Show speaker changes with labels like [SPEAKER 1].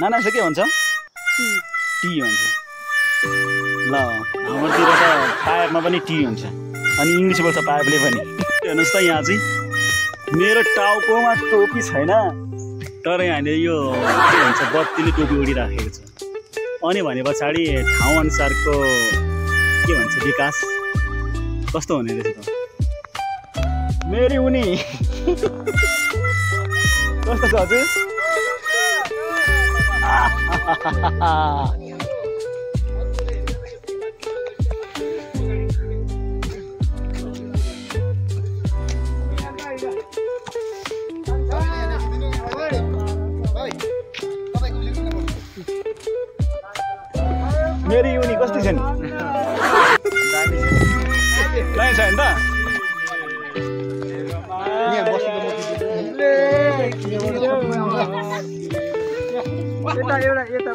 [SPEAKER 1] नाना चाहिँ के भन्छ टी भन्छ ल हाम्रोतिर त पाइपमा पनि टी हुन्छ अनि इङ्ग्लिस बोल्छ पाइपले पनि हेर्नुहोस् त यहाँ चाहिँ मेरो टाउकोमा टोपी छैन तर यहाँले यो के भन्छ बत्तीले टोपी उडिराखेको छ अनि भने पछाडि ठाउँ अनुसारको के भन्छ विकास कस्तो हुने रहेछ त मेरी उनी कस्तो छ हजुर मेरी उनी कस्तो छ नि दामी छ नि त
[SPEAKER 2] यता